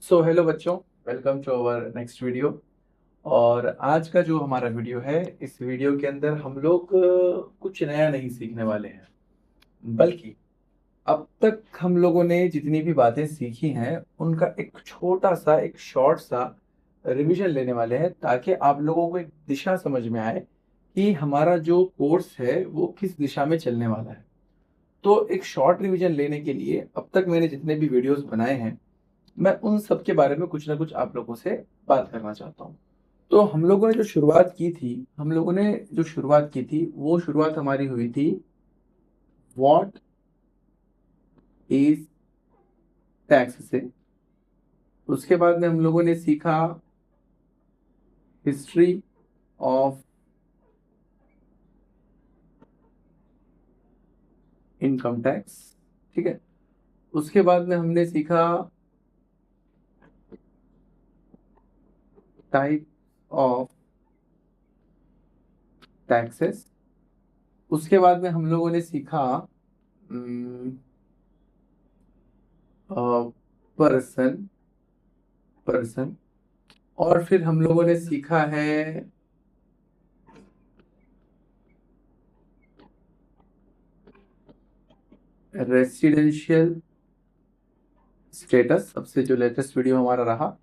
सो hello बच्चों, welcome to our next video. और आज का जो हमारा वीडियो है, इस वीडियो के अंदर हम लोग कुछ नया नहीं सीखने वाले हैं, बल्कि अब तक हम लोगों ने जितनी भी बातें सीखी हैं उनका एक छोटा सा, एक शॉर्ट सा रिवीजन लेने वाले हैं, ताकि आप लोगों को एक दिशा समझ में आए कि हमारा जो कोर्स है वो किस दिशा में चलने वाला है। तो एक शॉर्ट रिवीजन लेने के लिए अब तक मैंने जितने भी वीडियोस बनाए हैं, मैं उन सब के बारे में कुछ ना कुछ आप लोगों से बात करना चाहता हूँ। तो हम लोगों ने जो शुरुआत की थी वो शुरुआत हमारी हुई थी व्हाट इज टैक्स से। उसके बाद में हम लोगों ने सीखा हिस्ट्री ऑफ इनकम टैक्स। ठीक है। उसके बाद में हमने सीखा टाइप ऑफ टैक्सेस। उसके बाद में हम लोगों ने सीखा पर्सन पर्सन और फिर हम लोगों ने सीखा है रेसिडेंशियल स्टेटस, सबसे जो लेटेस्ट वीडियो हमारा रहा।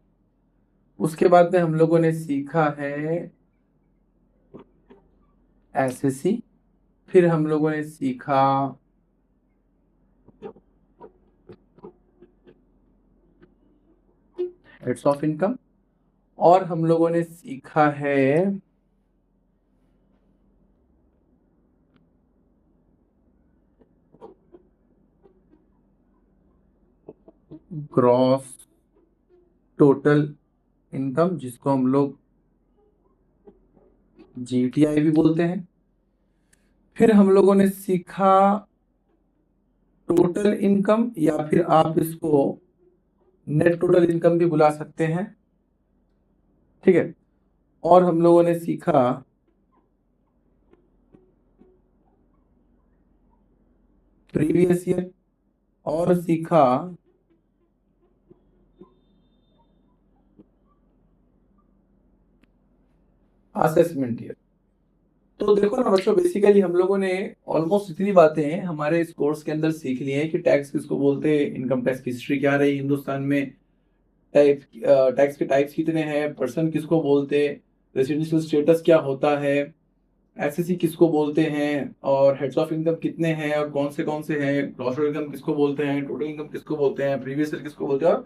उसके बाद में हम लोगों ने सीखा है एसएससी। फिर हम लोगों ने सीखा हेड्स ऑफ इनकम और हम लोगों ने सीखा है ग्रॉस टोटल इनकम, जिसको हम लोग जीटीआई भी बोलते हैं। फिर हम लोगों ने सीखा टोटल इनकम, या फिर आप इसको नेट टोटल इनकम भी बुला सकते हैं। ठीक है। और हम लोगों ने सीखा प्रीवियस ईयर और सीखा असेसमेंट ईयर। तो देखो ना बच्चों, बेसिकली हम लोगों ने ऑलमोस्ट इतनी बातें हमारे इस कोर्स के अंदर सीख ली हैं कि टैक्स किसको बोलते हैं, इनकम टैक्स की हिस्ट्री क्या रही हिंदुस्तान में, टाइप टैक्स के टाइप्स कितने हैं, पर्सन किसको बोलते हैं, रेसिडेंशियल स्टेटस क्या होता है, एसएससी किसको बोलते हैं, और हेड्स ऑफ इनकम कितने हैं और कौन से हैं, ग्रॉस इनकम किसको बोलते हैं, टोटल इनकम किसको बोलते हैं, प्रीवियस ईयर किसको बोलते हैं, और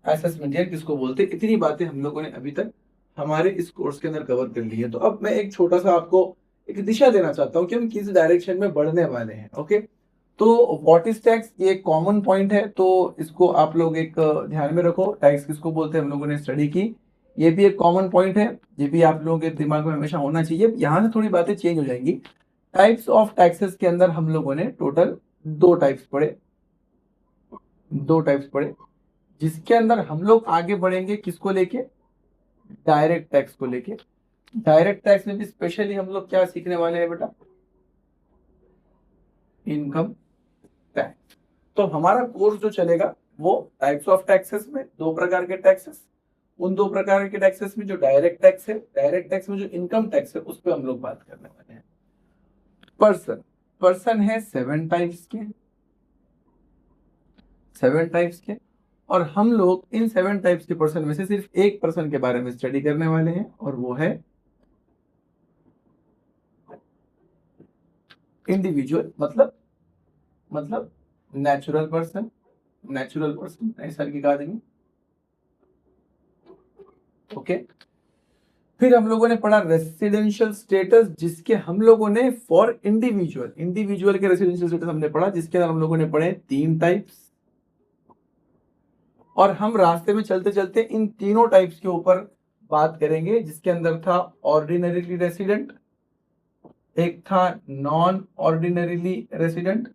असेसमेंट ईयर किसको बोलते हैं। इतनी बातें हम लोगों ने अभी तक हमारे इस कोर्स के अंदर कवर कर ली है। तो अब मैं एक छोटा सा आपको एक दिशा देना चाहता हूँ कि हम किस डायरेक्शन में बढ़ने वाले हैं। ओके। तो व्हाट इज टैक्स, ये एक कॉमन पॉइंट है, तो इसको आप लोग एक ध्यान में रखो। टैक्स किसको बोलते हैं हम लोगों ने स्टडी की, ये भी एक कॉमन पॉइंट है, ये भी आप लोगों के दिमाग में हमेशा होना चाहिए। यहाँ से थोड़ी बातें चेंज हो जाएंगी। टाइप्स ऑफ टैक्सेस के अंदर हम लोगों ने टोटल दो टाइप्स पढ़े, जिसके अंदर हम लोग आगे बढ़ेंगे किसको लेके, डायरेक्ट टैक्स को लेके। डायरेक्ट टैक्स में भी स्पेशली हम लोग क्या सीखने वाले हैं बेटा, इनकम टैक्स। तो हमारा कोर्स जो चलेगा वो टाइप्स ऑफ टैक्सेस में, दो प्रकार के टैक्सेस, उन दो प्रकार के टैक्सेस में जो डायरेक्ट टैक्स है, डायरेक्ट टैक्स में जो इनकम टैक्स है, उस पर हम लोग बात करने वाले हैं। पर्सन पर्सन है सेवन टाइप्स के, और हम लोग इन 7 टाइप्स के पर्सन में से सिर्फ एक पर्सन के बारे में स्टडी करने वाले हैं, और वो है इंडिविजुअल, मतलब नेचुरल पर्सन नैसर्गिक आदमी। ओके। फिर हम लोगों ने पढ़ा रेसिडेंशियल स्टेटस, जिसके हम लोगों ने फॉर इंडिविजुअल के रेसिडेंशियल स्टेटस हमने पढ़ा, जिसके अंदर हम लोगों ने पढ़े 3 टाइप्स। और हम रास्ते में चलते चलते इन तीनों टाइप्स के ऊपर बात करेंगे, जिसके अंदर था ऑर्डिनरीली रेसिडेंट, एक था नॉन ऑर्डिनरीली रेसिडेंट,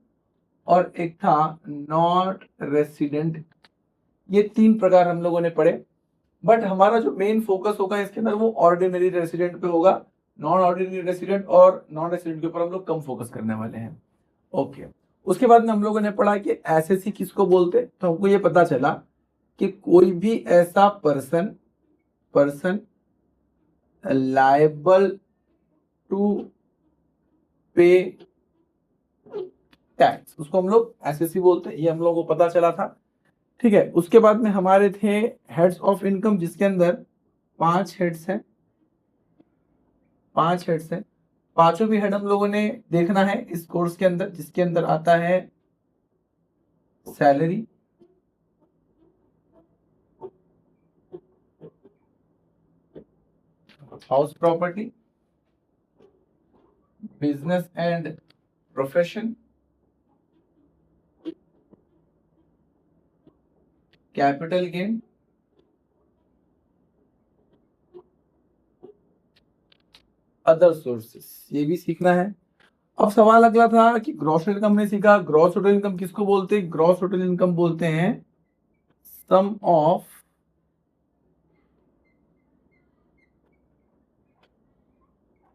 और एक था नॉट रेसिडेंट। ये 3 प्रकार हम लोगों ने पढ़े। बट हमारा जो मेन फोकस होगा इसके अंदर वो ऑर्डिनरी रेसिडेंट पे होगा। नॉन ऑर्डिनरी रेसिडेंट और नॉन रेसिडेंट के ऊपर हम लोग कम फोकस करने वाले हैं। ओके। उसके बाद में हम लोगों ने पढ़ा कि एसएससी किसको बोलते, तो हमको ये पता चला कि कोई भी ऐसा पर्सन लायबल टू पे टैक्स, उसको हम लोग एसएससी बोलते हैं, ये हम लोगों को पता चला था। ठीक है, उसके बाद में हमारे थे हेड्स ऑफ इनकम, जिसके अंदर 5 हेड्स हैं, 5 हेड्स हैं। पांचों भी हेड हम लोगों ने देखना है इस कोर्स के अंदर, जिसके अंदर आता है salary, house property, business and profession, capital gain, other sources, ये भी सीखना है। अब सवाल अगला था कि ग्रॉस टोटल इनकम ने सीखा। ग्रॉस टोटल इनकम किसको बोलते हैं? ग्रॉस टोटल इनकम बोलते हैं sum of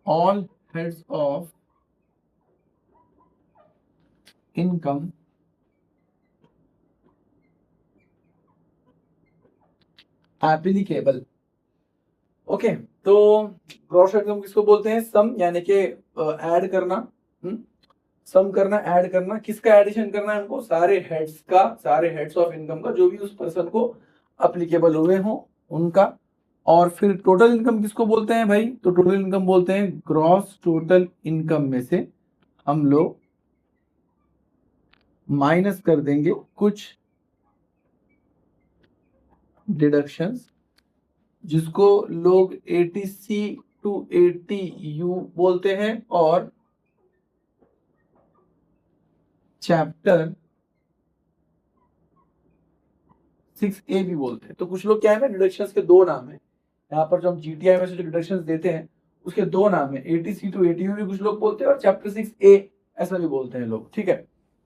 all heads of income applicable. Okay, तो ग्रॉस इनकम किसको बोलते हैं? सम, यानी कि ऐड करना, सम करना, ऐड करना। किसका एडिशन करना है हमको? सारे हेड्स का, सारे हेड्स ऑफ इनकम का, जो भी उस पर्सन को अप्लीकेबल हुए हो उनका। और फिर टोटल इनकम किसको बोलते हैं भाई? तो टोटल इनकम बोलते हैं ग्रॉस टोटल इनकम में से हम लोग माइनस कर देंगे कुछ डिडक्शंस, जिसको लोग ATC टू ATU बोलते हैं और चैप्टर 6A भी बोलते हैं। तो कुछ लोग क्या है ना, डिडक्शंस के दो नाम है यहाँ पर, जो हम GTI में से जो डिडक्शंस देते हैं उसके दो नाम है, ATC टू ATU भी कुछ लोग बोलते हैं और चैप्टर 6A ऐसा भी बोलते हैं लोग। ठीक है,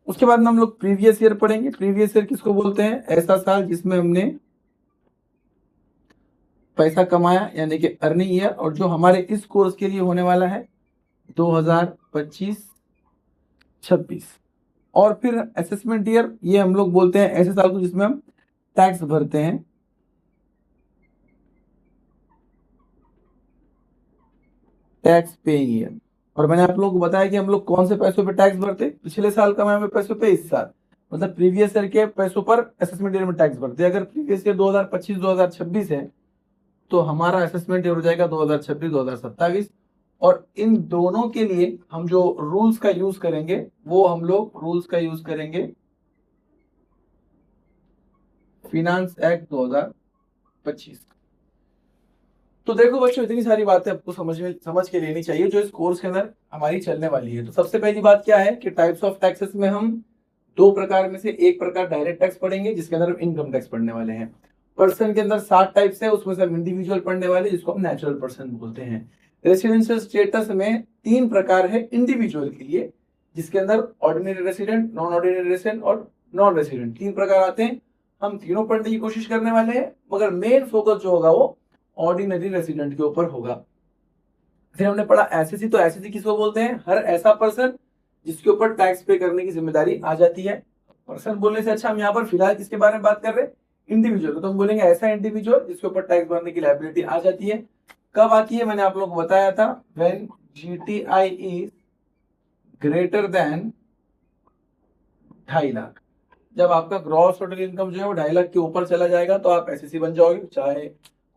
उसके बाद में हम लोग प्रीवियस ईयर पढ़ेंगे। प्रीवियस ईयर किसको बोलते हैं? ऐसा साल जिसमें हमने पैसा कमाया, यानी कि अर्निंग ईयर, और जो हमारे इस कोर्स के लिए होने वाला है 2025-26। और फिर असेसमेंट ईयर, ये हम लोग बोलते हैं ऐसे साल को जिसमें हम टैक्स भरते हैं, टैक्स पेइंग ईयर। और मैंने आप लोगों को बताया कि हम लोग कौन से पैसों पे टैक्स भरते? पिछले साल कमाए हुए पैसों पे इस साल, मतलब प्रीवियस ईयर के पैसों पर असेसमेंट ईयर में टैक्स भरते हैं। अगर प्रीवियस ईयर 2025-2026 है तो हमारा असेसमेंट ईयर हो जाएगा 2026-2027। और इन दोनों के लिए हम जो रूल्स का यूज करेंगे वो हम लोग रूल्स का यूज करेंगे फिनांस एक्ट 2025। तो देखो बच्चों, इतनी सारी बातें आपको समझ के लेनी चाहिए जो इस कोर्स के अंदर हमारी चलने वाली है। तो सबसे पहली बात क्या है कि टाइप्स ऑफ टैक्सेस में हम दो प्रकार में से एक प्रकार डायरेक्ट टैक्स पढ़ेंगे, जिसके अंदर हम इनकम टैक्स पढ़ने वाले हैं। पर्सन के अंदर 7 टाइप्स है, उसमें से हम इंडिविजुअल पढ़ने वाले, जिसको हम नेचुरल पर्सन बोलते हैं। रेसिडेंशियल स्टेटस में 3 प्रकार है इंडिविजुअल के लिए, जिसके अंदर ordinary resident, non ordinary resident और नॉन रेसिडेंट, 3 प्रकार आते हैं। हम तीनों पढ़ने की कोशिश करने वाले हैं, मगर मेन फोकस जो होगा वो ऑर्डिनरी रेसिडेंट के ऊपर होगा। फिर हमने पढ़ा एसएससी। तो एसएससी किसको बोलते हैं? हर ऐसा पर्सन जिसके ऊपर टैक्स पे करने की जिम्मेदारी आ जाती है। पर्सन बोलने से अच्छा हम यहाँ पर फिलहाल किसके बारे में बात कर रहे हैं? इंडिविजुअल। तो हम बोलेंगे ऐसा इंडिविजुअल जिसके ऊपर टैक्स भरने की लायबिलिटी आ जाती है। कब आती है? मैंने आप लोगों को बताया था, when GTI is greater than 2.5 lakh. जब आपका ग्रॉस टोटल इनकम जो है वो 2.5 लाख के ऊपर चला जाएगा तो आप एसएससी बन जाओगे, चाहे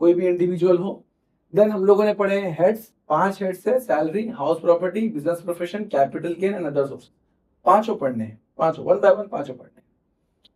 कोई भी इंडिविजुअल हो। देन हम लोगों ने पढ़े हेड्स, 5 हेड्स है, salary, house property, business profession, capital gain and other source. पांचों पढ़ने हैं, पांचों, वन बाय वन पांचों पढ़ने हैं।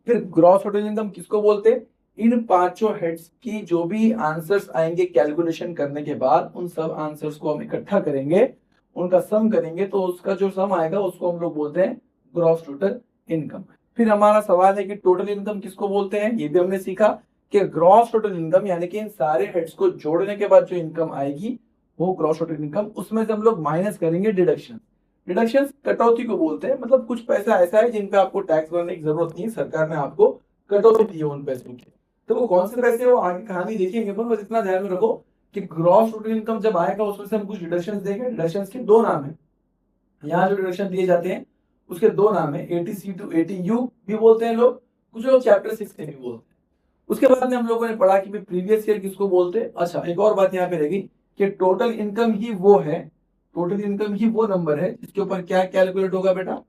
फिर ग्रॉस टोटल इनकम किसको बोलते हैं? इन पांचों हेड्स की जो भी आंसर्स आएंगे कैलकुलेशन करने के बाद, उन सब आंसर्स को हम इकट्ठा करेंगे, उनका सम करेंगे, तो उसका जो सम आएगा उसको हम लोग बोलते हैं ग्रॉस टोटल इनकम। फिर हमारा सवाल है कि टोटल इनकम किसको बोलते हैं? ये भी हमने सीखा कि ग्रॉस टोटल इनकम यानी कि इन सारे हेड्स को जोड़ने के बाद जो इनकम आएगी वो ग्रॉस टोटल इनकम, उसमें से हम लोग माइनस करेंगे डिडक्शन। डिडक्शन कटौती को बोलते हैं, मतलब कुछ पैसा ऐसा है जिन पे आपको टैक्स भरने की जरूरत नहीं है, सरकार ने आपको कटौती दी है उन पैसों की। तो वो कौन से पैसे, वो आगे कहानी देखेंगे, पर बस इतना ध्यान में रखो कि ग्रॉस टोटल इनकम जब आएगा उसमें से हम कुछ डिडक्शन देंगे। डिडक्शन के दो नाम है, यहाँ जो डिडक्शन दिए जाते हैं उसके दो नाम है, ATC टू ATU भी बोलते हैं लोग, कुछ लोग चैप्टर 6 से भी बोलते हैं। उसके बाद में हम लोगों ने पढ़ा कि प्रीवियस ईयर किसको बोलते हैं। अच्छा, एक और बात यहाँ पे रहेगी कि टोटल इनकम ही वो है, टोटल इनकम ही वो नंबर है जिसके ऊपर क्या कैलकुलेट होगा बेटा,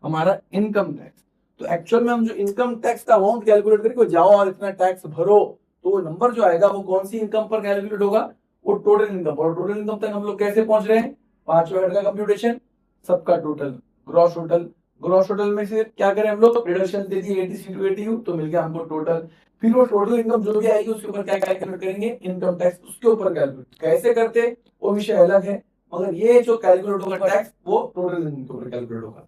हमारा इनकम टैक्स। तो एक्चुअल में हम जो इनकम टैक्स का अमाउंट कैलकुलेट करेंगे, जाओ और इतना टैक्स भरो, तो वो नंबर जो आएगा वो कौन सी इनकम पर कैलकुलेट होगा, वो टोटल इनकम। और टोटल इनकम तक हम लोग कैसे पहुंच रहे हैं, पांचवें हेड का कंप्यूटेशन, सबका total, gross total. Gross total में से क्या करें हम लोग, रिडक्शन दे दी 80 टू 80 तो मिल गया हमको टोटल। फिर वो टोटल इनकम जो भी आएगी उसके ऊपर क्या कैलकुलेट करेंगे, इनकम टैक्स उसके ऊपर कैलकुलेट। कैसे करते वो विषय अलग है, मगर ये जो कैलकुलेट होगा टैक्स वो टोटल इनकम के ऊपर कैलकुलेट होगा।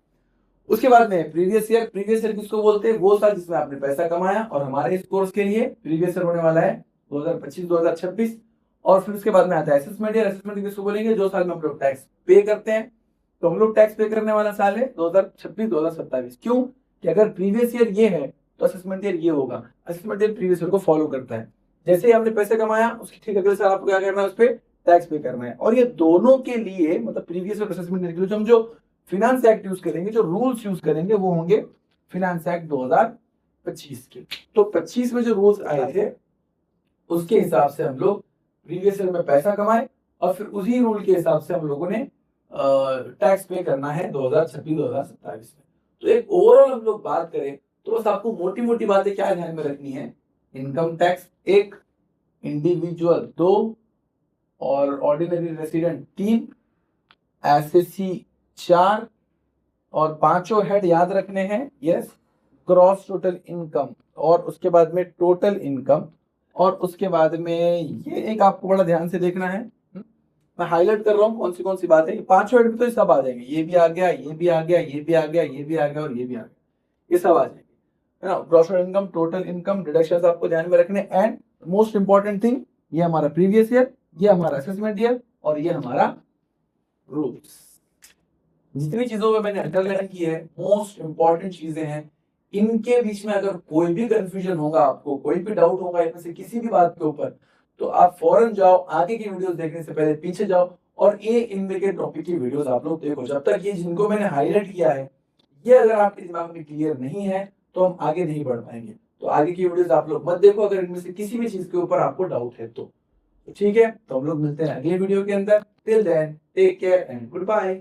उसके बाद में प्रीवियस ईयर, प्रीवियस ईयर किसको बोलते हैं, वो साल जिसमें आपने पैसा कमाया। और हमारे इस कोर्स के लिए प्रीवियस ईयर होने वाला है 2025-2026। और फिर उसके बाद में आता है असेसमेंट ईयर। असेसमेंट किसको बोलेंगे, जो साल में हम लोग टैक्स पे करते हैं। तो हम लोग टैक्स पे करने वाला साल है 2026-2027। क्यों कि अगर प्रीवियस ईयर ये है तो असेसमेंट ईयर ये होगा। असेसमेंट ईयर प्रीवियस ईयर को फॉलो करता है। जैसे ही हमने पैसे कमाया उसके ठीक अगले साल आपको क्या करना है, उस पर टैक्स पे करना है। और ये दोनों के लिए मतलब प्रीवियस और असेसमेंट ईयर के लिए जो फिनांस एक्ट यूज करेंगे, जो रूल्स यूज करेंगे वो होंगे फिनांस एक्ट 2025 के। तो 25 में जो रूल्स आए थे उसके हिसाब से हम लोग प्रीवियस ईयर में पैसा कमाए और फिर उसी रूल के हिसाब से हम लोगों ने टैक्स पे करना है 2026-2027 में। तो एक ओवरऑल हम लोग बात करें तो बस आपको मोटी मोटी बातें क्या ध्यान में रखनी है, इनकम टैक्स 1, इंडिविजुअल 2 और ऑर्डिनरी रेसिडेंट 3, एसएससी 4 और पांचों हेड याद रखने हैं, यस, क्रॉस टोटल इनकम और उसके बाद में टोटल इनकम। और उसके बाद में ये एक आपको बड़ा ध्यान से देखना है, मैं हाईलाइट कर रहा हूँ कौन सी बात है। पांचों हेड पे तो ये सब आ जाएंगे, ये भी आ गया, ये भी आ गया, ये भी आ गया, ये भी आ गया और ये भी आ गया, ये सब आ जाएंगे, है ना। Gross income, total income, deductions आपको ध्यान में रखने। एंड मोस्ट इंपॉर्टेंट थिंग, ये हमारा प्रीवियस ईयर, ये हमारा असेसमेंट ईयर और ये हमारा रूल्स। जितनी चीजों में मैंने अंडरलाइन की है मोस्ट इंपॉर्टेंट चीजें हैं। इनके बीच में अगर कोई भी कंफ्यूजन होगा, आपको कोई भी डाउट होगा इनमें से किसी भी बात के ऊपर, तो आप फौरन जाओ, आगे की वीडियोस देखने से पहले पीछे जाओ और ये इनमें के टॉपिक की वीडियोस आप लोग देखो। जब तक ये जिनको मैंने हाईलाइट किया है ये अगर आपके दिमाग में क्लियर नहीं है तो हम आगे नहीं बढ़ पाएंगे। तो आगे की वीडियोस आप लोग मत देखो अगर इनमें से किसी भी चीज के ऊपर आपको डाउट है तो ठीक है। तो हम लोग मिलते हैं अगले वीडियो के अंदर। Till then take care and good bye.